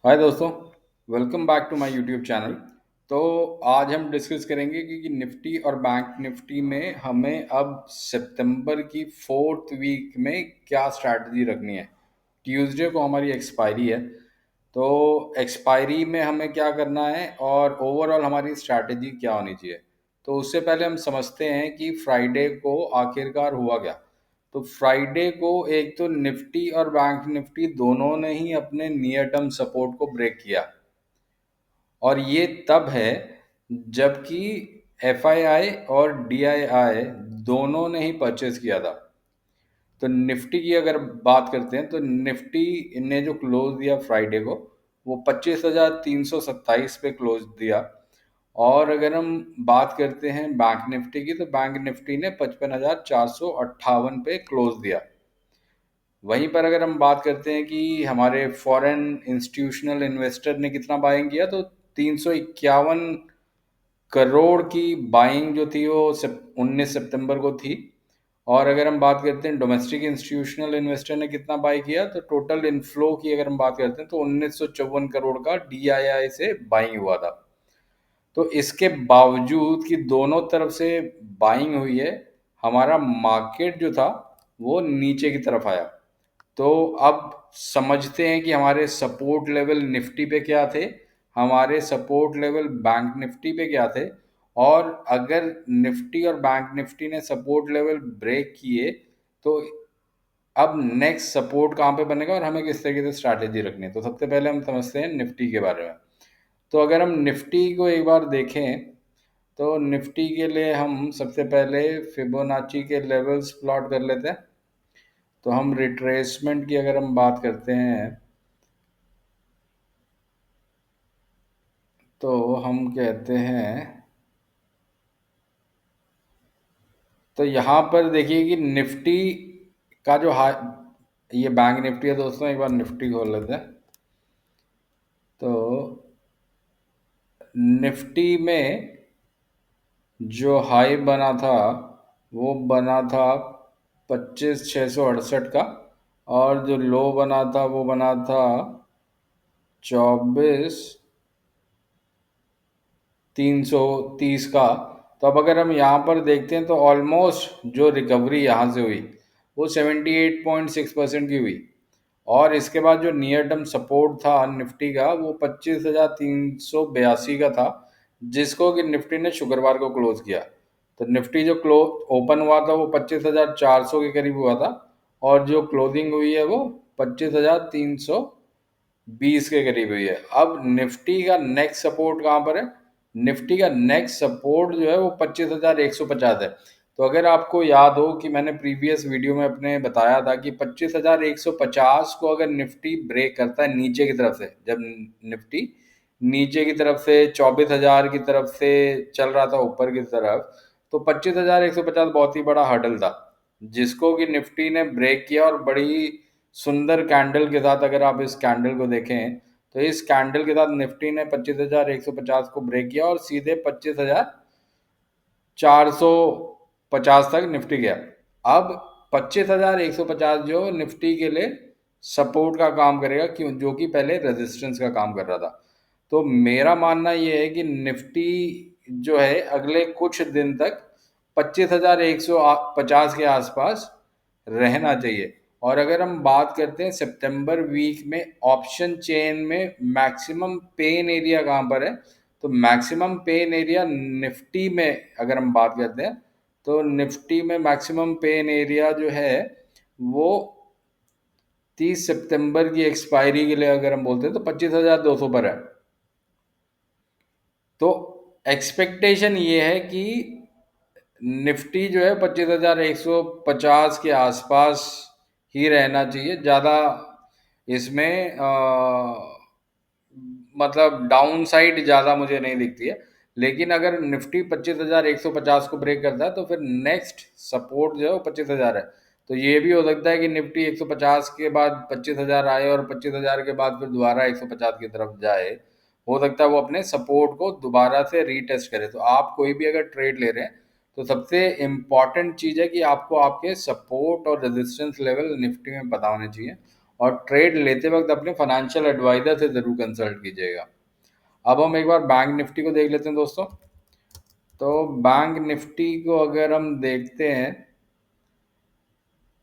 हाय दोस्तों, welcome back to my YouTube channel. तो आज हम डिस्कस करेंगे कि निफ्टी और बैंक निफ्टी में हमें अब सितंबर की फोर्थ वीक में क्या स्ट्रैटेजी रखनी है। ट्यूसडे को हमारी एक्सपायरी है, तो एक्सपायरी में हमें क्या करना है और ओवरऑल हमारी स्ट्रैटेजी क्या होनी चाहिए। तो उससे पहले हम समझते हैं कि फ्राइडे को आखिरकार हुआ क्या। तो फ्राइडे को एक तो निफ्टी और बैंक निफ्टी दोनों ने ही अपने नियर टर्म सपोर्ट को ब्रेक किया, और ये तब है जबकि एफआईआई और डीआईआई दोनों ने ही परचेज किया था। तो निफ्टी की अगर बात करते हैं तो निफ्टी ने जो क्लोज दिया फ्राइडे को, वो 25,327 पे क्लोज दिया। और अगर हम बात करते हैं बैंक निफ्टी की, तो बैंक निफ्टी ने 55,458 पे क्लोज दिया। वहीं पर अगर हम बात करते हैं कि हमारे फॉरेन इंस्टीट्यूशनल इन्वेस्टर ने कितना बाइंग किया, तो 351 करोड़ की बाइंग जो थी वो 19 सितंबर को थी। और अगर हम बात करते हैं डोमेस्टिक इंस्टीट्यूशनल इन्वेस्टर ने कितना बाई किया, तो टोटल इनफ्लो की अगर हम बात करते हैं तो 1954 करोड़ का डीआईआई से बाइंग हुआ था। तो इसके बावजूद कि दोनों तरफ से बाइंग हुई है, हमारा मार्केट जो था वो नीचे की तरफ आया। तो अब समझते हैं कि हमारे सपोर्ट लेवल निफ्टी पे क्या थे, हमारे सपोर्ट लेवल बैंक निफ्टी पे क्या थे। और अगर निफ्टी और बैंक निफ्टी ने सपोर्ट लेवल ब्रेक किए, तो अब नेक्स्ट सपोर्ट कहाँ पे बनेगा और हमें किस तरीके से स्ट्रैटेजी रखनी है। तो सबसे पहले हम समझते हैं निफ्टी के बारे में। तो अगर हम निफ्टी को एक बार देखें, तो निफ्टी के लिए हम सबसे पहले फिबोनाची के लेवल्स प्लॉट कर लेते हैं। तो हम रिट्रेसमेंट की अगर हम बात करते हैं, तो हम कहते हैं, तो यहाँ पर देखिए कि निफ्टी का जो हाई, ये बैंक निफ्टी है दोस्तों, एक बार निफ्टी खोल लेते हैं। तो निफ्टी में जो हाई बना था वो बना था 25,668 का, और जो लो बना था वो बना था 24,330 का। तो अब अगर हम यहाँ पर देखते हैं तो ऑलमोस्ट जो रिकवरी यहाँ से हुई वो 78.6% की हुई। और इसके बाद जो नियर टर्म सपोर्ट था निफ्टी का वो 25,382 का था, जिसको कि निफ्टी ने शुक्रवार को क्लोज किया। तो निफ्टी जो क्लोज ओपन हुआ था वो 25,400 के करीब हुआ था, और जो क्लोजिंग हुई है वो 25,320 के करीब हुई है। अब निफ्टी का नेक्स्ट सपोर्ट कहाँ पर है, निफ्टी का नेक्स्ट सपोर्ट जो है वो 25,150 है। तो अगर आपको याद हो कि मैंने प्रीवियस वीडियो में अपने बताया था कि 25,150 को अगर निफ्टी ब्रेक करता है नीचे की तरफ से, जब निफ्टी नीचे की तरफ से 24,000 की तरफ से चल रहा था ऊपर की तरफ, तो 25,150 बहुत ही बड़ा हर्डल था, जिसको कि निफ्टी ने ब्रेक किया। और बड़ी सुंदर कैंडल के साथ, अगर आप इस कैंडल को देखें, तो इस कैंडल के साथ निफ्टी ने 25,150 को ब्रेक किया और सीधे 25,450 तक निफ्टी गया। अब 25,150 जो निफ्टी के लिए सपोर्ट का काम करेगा, क्यों, जो कि पहले रेजिस्टेंस का काम कर रहा था। तो मेरा मानना ये है कि निफ्टी जो है अगले कुछ दिन तक 25,150 के आसपास रहना चाहिए। और अगर हम बात करते हैं सितंबर वीक में ऑप्शन चेन में मैक्सिमम पेन एरिया कहाँ पर है, तो मैक्सिमम पेन एरिया निफ्टी में अगर हम बात करते हैं, तो निफ्टी में मैक्सिमम पेन एरिया जो है वो 30 सितंबर की एक्सपायरी के लिए अगर हम बोलते हैं तो 25,200 पर है। तो एक्सपेक्टेशन ये है कि निफ्टी जो है 25,150 के आसपास ही रहना चाहिए। ज़्यादा इसमें मतलब डाउन साइड ज़्यादा मुझे नहीं दिखती है। लेकिन अगर निफ्टी 25,150 को ब्रेक करता है, तो फिर नेक्स्ट सपोर्ट जो है वो 25,000 है। तो ये भी हो सकता है कि निफ्टी 150 के बाद 25,000 आए और 25,000 के बाद फिर दोबारा 150 की तरफ जाए। हो सकता है वो अपने सपोर्ट को दोबारा से रीटेस्ट करे। तो आप कोई भी अगर ट्रेड ले रहे हैं, तो सबसे इम्पॉर्टेंट चीज़ है कि आपको आपके सपोर्ट और रेजिस्टेंस लेवल निफ्टी में पता होने चाहिए। और ट्रेड लेते वक्त अपने फाइनेंशियल एडवाइजर से ज़रूर कंसल्ट कीजिएगा। अब हम एक बार बैंक निफ्टी को देख लेते हैं दोस्तों। तो बैंक निफ्टी को अगर हम देखते हैं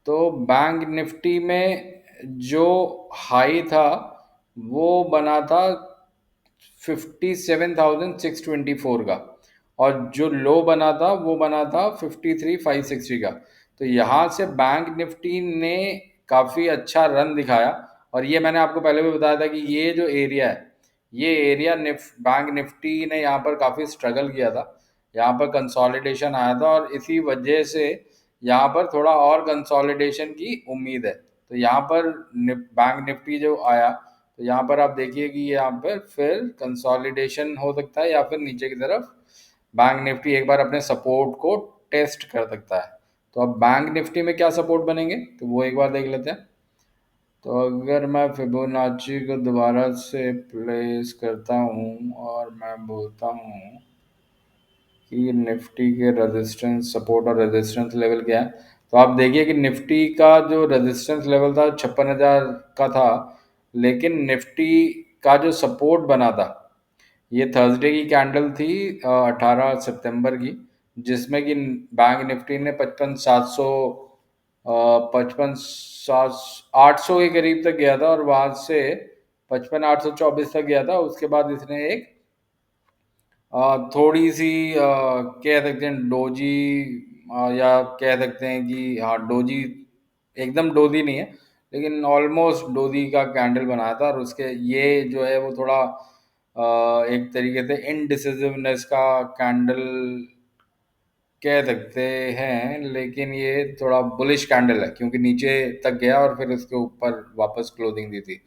तो बैंक निफ्टी में जो हाई था वो बना था 57,624 का, और जो लो बना था वो बना था 53,560 का। तो यहाँ से बैंक निफ्टी ने काफ़ी अच्छा रन दिखाया। और ये मैंने आपको पहले भी बताया था कि ये जो एरिया है, ये एरिया बैंक निफ्टी ने यहाँ पर काफ़ी स्ट्रगल किया था। यहाँ पर कंसोलिडेशन आया था और इसी वजह से यहाँ पर थोड़ा और कंसोलिडेशन की उम्मीद है। तो यहाँ पर बैंक निफ्टी जो आया, तो यहाँ पर आप देखिए कि यहाँ पर फिर कंसोलिडेशन हो सकता है या फिर नीचे की तरफ बैंक निफ्टी एक बार अपने सपोर्ट को टेस्ट कर सकता है। तो अब बैंक निफ्टी में क्या सपोर्ट बनेंगे तो वो एक बार देख लेते हैं। तो अगर मैं फिबोनाची को दोबारा से प्लेस करता हूँ और मैं बोलता हूँ कि निफ्टी के रेजिस्टेंस सपोर्ट और रेजिस्टेंस लेवल क्या है, तो आप देखिए कि निफ्टी का जो रेजिस्टेंस लेवल था 56,000 का था, लेकिन निफ्टी का जो सपोर्ट बना था ये थर्सडे की कैंडल थी 18 सितंबर की, जिसमें कि बैंक निफ्टी ने 55,800 के करीब तक गया था और वहां से 55,824 तक गया था। उसके बाद इसने एक थोड़ी सी कह सकते हैं डोजी, या कह सकते हैं कि हाँ डोजी, एकदम डोजी नहीं है लेकिन ऑलमोस्ट डोजी का कैंडल बनाया था। और उसके ये जो है वो थोड़ा एक तरीके से इनडिसिसिवनेस का कैंडल कह सकते हैं, लेकिन ये थोड़ा बुलिश कैंडल है क्योंकि नीचे तक गया और फिर उसके ऊपर वापस क्लोजिंग दी थी।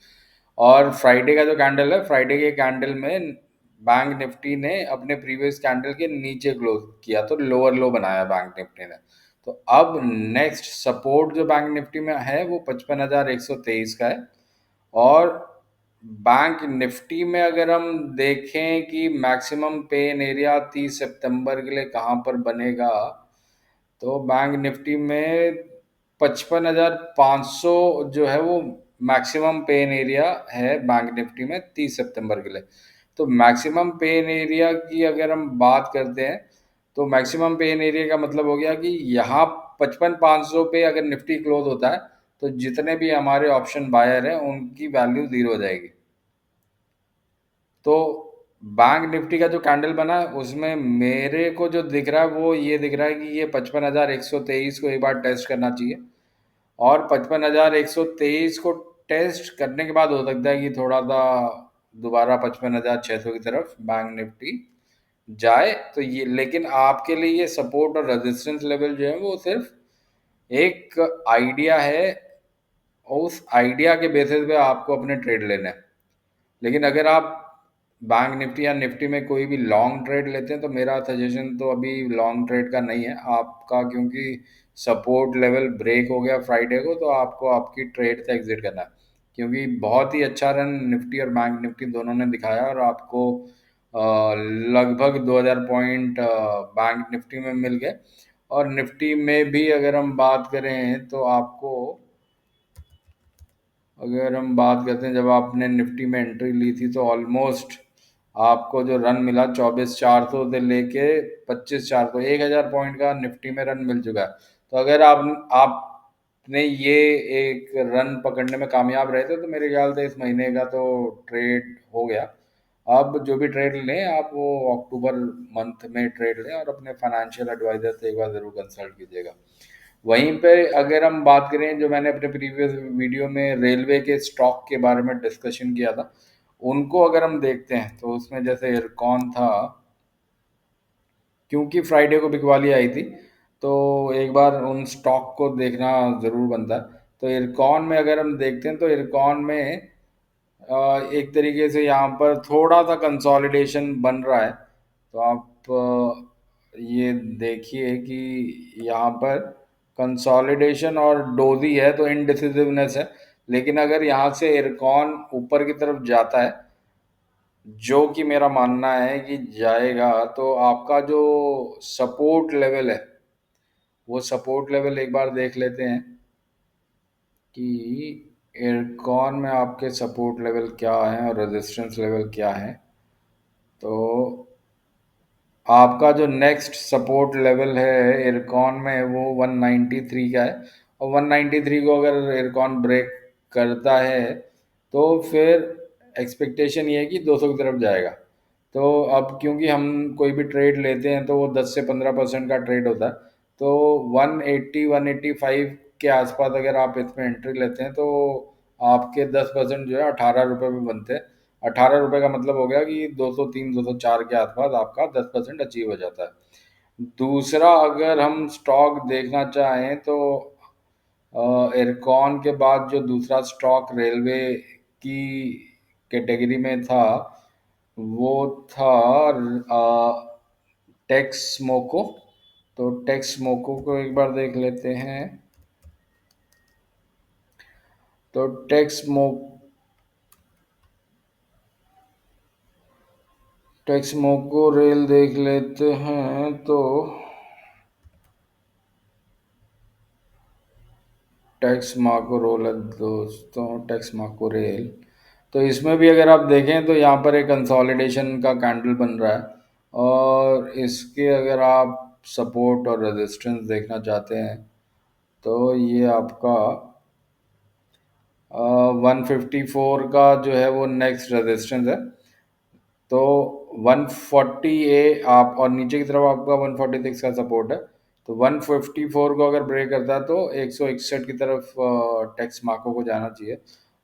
और फ्राइडे का जो कैंडल है, फ्राइडे के कैंडल में बैंक निफ्टी ने अपने प्रीवियस कैंडल के नीचे क्लोज किया, तो लोअर लो बनाया बैंक निफ्टी ने। तो अब नेक्स्ट सपोर्ट जो बैंक निफ्टी में है वो 55,123 का है। और बैंक निफ्टी में अगर हम देखें कि मैक्सिमम पेन एरिया 30 सितंबर के लिए कहाँ पर बनेगा, तो बैंक निफ्टी में 55,500 जो है वो मैक्सिमम पेन एरिया है बैंक निफ्टी में 30 सितंबर के लिए। तो मैक्सिमम पेन एरिया की अगर हम बात करते हैं तो मैक्सिमम पेन एरिया का मतलब हो गया कि यहाँ 55,500 पे अगर निफ्टी क्लोज होता है तो जितने भी हमारे ऑप्शन बायर हैं उनकी वैल्यू जीरो हो जाएगी। तो बैंक निफ्टी का जो कैंडल बना है उसमें मेरे को जो दिख रहा है वो ये दिख रहा है कि ये 55,123 को एक बार टेस्ट करना चाहिए। और 55,123 को टेस्ट करने के बाद हो सकता है कि थोड़ा सा दोबारा 55,600 की तरफ बैंक निफ्टी जाए। तो ये लेकिन आपके लिए ये सपोर्ट और रेजिस्टेंस लेवल जो है वो सिर्फ एक आइडिया है, और उस आइडिया के बेसिस पे आपको अपने ट्रेड लेने हैं। लेकिन अगर आप बैंक निफ्टी या निफ्टी में कोई भी लॉन्ग ट्रेड लेते हैं तो मेरा सजेशन तो अभी लॉन्ग ट्रेड का नहीं है आपका, क्योंकि सपोर्ट लेवल ब्रेक हो गया फ्राइडे को, तो आपको आपकी ट्रेड से एग्जिट करना है। क्योंकि बहुत ही अच्छा रन निफ्टी और बैंक निफ्टी दोनों ने दिखाया और आपको लगभग 2,000 पॉइंट बैंक निफ्टी में मिल गए। और निफ्टी में भी अगर हम बात करें तो आपको, अगर हम बात करते हैं जब आपने निफ्टी में एंट्री ली थी तो ऑलमोस्ट आपको जो रन मिला 24,400 से लेके 25,400, 1,000 पॉइंट का निफ्टी में रन मिल चुका है। तो अगर आपने ये एक रन पकड़ने में कामयाब रहे थे तो मेरे ख्याल से इस महीने का तो ट्रेड हो गया। अब जो भी ट्रेड लें आप वो अक्टूबर मंथ में ट्रेड लें और अपने फाइनेंशियल एडवाइजर से एक बार ज़रूर कंसल्ट कीजिएगा। वहीं पे अगर हम बात करें, जो मैंने अपने प्रीवियस वीडियो में रेलवे के स्टॉक के बारे में डिस्कशन किया था, उनको अगर हम देखते हैं तो उसमें जैसे इरकॉन था, क्योंकि फ्राइडे को बिकवाली आई थी तो एक बार उन स्टॉक को देखना ज़रूर बनता है। तो इरकॉन में अगर हम देखते हैं तो इरकॉन में एक तरीके से यहाँ पर थोड़ा सा कंसोलिडेशन बन रहा है। तो आप ये देखिए कि यहाँ पर कंसोलिडेशन और डोजी है तो इनडिसिसिवनेस है। लेकिन अगर यहाँ से इरकॉन ऊपर की तरफ जाता है, जो कि मेरा मानना है कि जाएगा, तो आपका जो सपोर्ट लेवल है वो सपोर्ट लेवल एक बार देख लेते हैं कि इरकॉन में आपके सपोर्ट लेवल क्या है और रेजिस्टेंस लेवल क्या है? तो आपका जो नेक्स्ट सपोर्ट लेवल है इरकॉन में वो 193 का है, और 193 को अगर इरकॉन ब्रेक करता है तो फिर एक्सपेक्टेशन ये है कि 200 की तरफ जाएगा। तो अब क्योंकि हम कोई भी ट्रेड लेते हैं तो वो 10 से 15% का ट्रेड होता है, तो 180 185 के आसपास अगर आप इसमें एंट्री लेते हैं तो आपके 10% जो है 18 रुपये में बनते हैं। 18 रुपये का मतलब हो गया कि 203 204 के आसपास आपका 10% अचीव हो जाता है। दूसरा, अगर हम स्टॉक देखना चाहें तो इरकॉन के बाद जो दूसरा स्टॉक रेलवे की कैटेगरी में था वो था टेक्समोको। तो टेक्समोको को एक बार देख लेते हैं। तो टेक्समोको रेल देख लेते हैं। तो टैक्स मार्को रोल है दोस्तों, टैक्स मार्को रेल। तो इसमें भी अगर आप देखें तो यहाँ पर एक कंसोलिडेशन का कैंडल बन रहा है, और इसके अगर आप सपोर्ट और रेजिस्टेंस देखना चाहते हैं तो ये आपका 154 का जो है वो नेक्स्ट रेजिस्टेंस है। तो 140 ए आप, और नीचे की तरफ आपका 146 का सपोर्ट है। तो 154 को अगर ब्रेक करता है तो 161 की तरफ टैक्स मार्को को जाना चाहिए,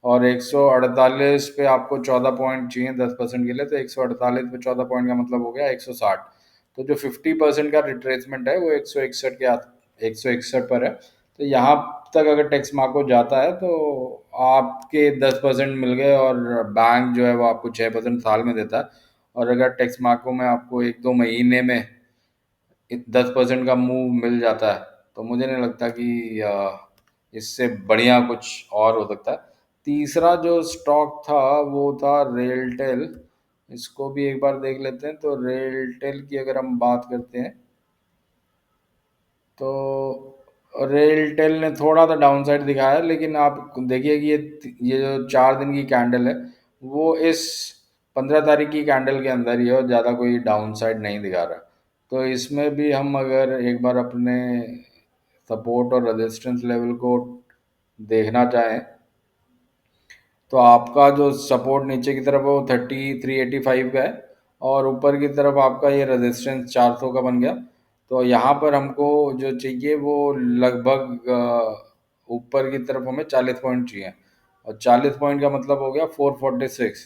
और 148 पे आपको 14 पॉइंट चाहिए 10% के लिए। तो 148 पे 14 पॉइंट का मतलब हो गया 160। तो जो 50% का रिट्रेसमेंट है वो 161 पर है। तो यहाँ तक अगर टैक्स मार्को जाता है तो आपके 10% मिल गए, और बैंक जो है वो आपको 6% साल में देता है। और अगर टैक्स मार्को में आपको 1 2 महीने में 10% का मूव मिल जाता है तो मुझे नहीं लगता कि इससे बढ़िया कुछ और हो सकता है। तीसरा जो स्टॉक था वो था रेलटेल। इसको भी एक बार देख लेते हैं। तो रेलटेल की अगर हम बात करते हैं तो रेलटेल ने थोड़ा सा डाउनसाइड दिखाया है, लेकिन आप देखिए कि ये जो 4 दिन की कैंडल है वो इस 15 तारीख की कैंडल के अंदर ही है, और ज़्यादा कोई डाउनसाइड नहीं दिखा रहा। तो इसमें भी हम अगर एक बार अपने सपोर्ट और रेजिस्टेंस लेवल को देखना चाहें तो आपका जो सपोर्ट नीचे की तरफ है वो 38385 का है, और ऊपर की तरफ आपका ये रेजिस्टेंस 400 का बन गया। तो यहाँ पर हमको जो चाहिए वो लगभग ऊपर की तरफ हमें 40 पॉइंट चाहिए, और 40 पॉइंट का मतलब हो गया 446।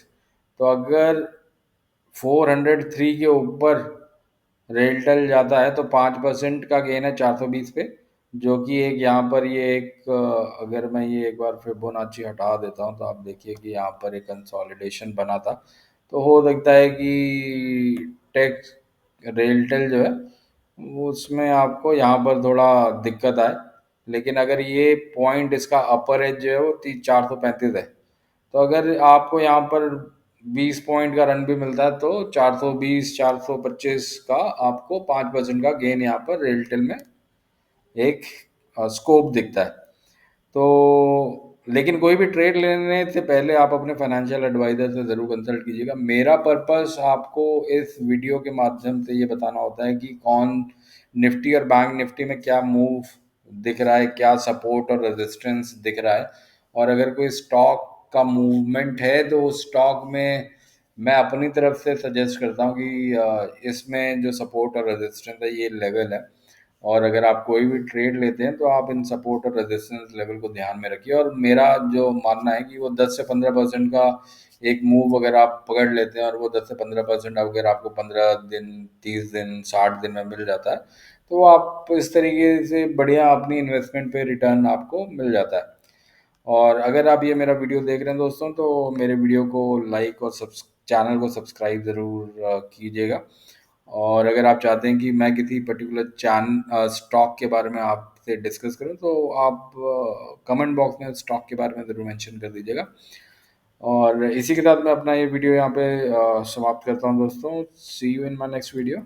तो अगर 403 के ऊपर रेलटेल जाता है तो 5% का गेन है 420 पे, जो कि एक यहाँ पर ये एक अगर मैं ये एक बार फिबोनाची हटा देता हूँ तो आप देखिए कि यहाँ पर एक कंसोलिडेशन बना था। तो हो सकता है कि टेक्स रेलटेल जो है वो उसमें आपको यहाँ पर थोड़ा दिक्कत आए, लेकिन अगर ये पॉइंट इसका अपर एज जो है वो 435 है। तो अगर आपको यहाँ पर 20 पॉइंट का रन भी मिलता है तो 420 425 का आपको 5% का गेन यहाँ पर रेलटेल में एक स्कोप दिखता है। तो लेकिन कोई भी ट्रेड लेने से पहले आप अपने फाइनेंशियल एडवाइजर से ज़रूर कंसल्ट कीजिएगा। मेरा पर्पस आपको इस वीडियो के माध्यम से ये बताना होता है कि कौन निफ्टी और बैंक निफ्टी में क्या मूव दिख रहा है, क्या सपोर्ट और रेजिस्टेंस दिख रहा है, और अगर कोई स्टॉक का मूवमेंट है तो उस स्टॉक में मैं अपनी तरफ से सजेस्ट करता हूँ कि इसमें जो सपोर्ट और रेजिस्टेंस है ये लेवल है। और अगर आप कोई भी ट्रेड लेते हैं तो आप इन सपोर्ट और रेजिस्टेंस लेवल को ध्यान में रखिए। और मेरा जो मानना है कि वो 10 से 15% का एक मूव अगर आप पकड़ लेते हैं, और वो 10 से 15% अगर आपको 15 दिन 30 दिन 60 दिन में मिल जाता है तो आप इस तरीके से बढ़िया अपनी इन्वेस्टमेंट पे रिटर्न आपको मिल जाता है। और अगर आप ये मेरा वीडियो देख रहे हैं दोस्तों तो मेरे वीडियो को लाइक और चैनल को सब्सक्राइब ज़रूर कीजिएगा। और अगर आप चाहते हैं कि मैं किसी पर्टिकुलर स्टॉक के बारे में आपसे डिस्कस करूं तो आप कमेंट बॉक्स में स्टॉक के बारे में ज़रूर मेंशन कर दीजिएगा। और इसी के साथ मैं अपना ये वीडियो यहाँ पे समाप्त करता हूँ दोस्तों। See you in my next video.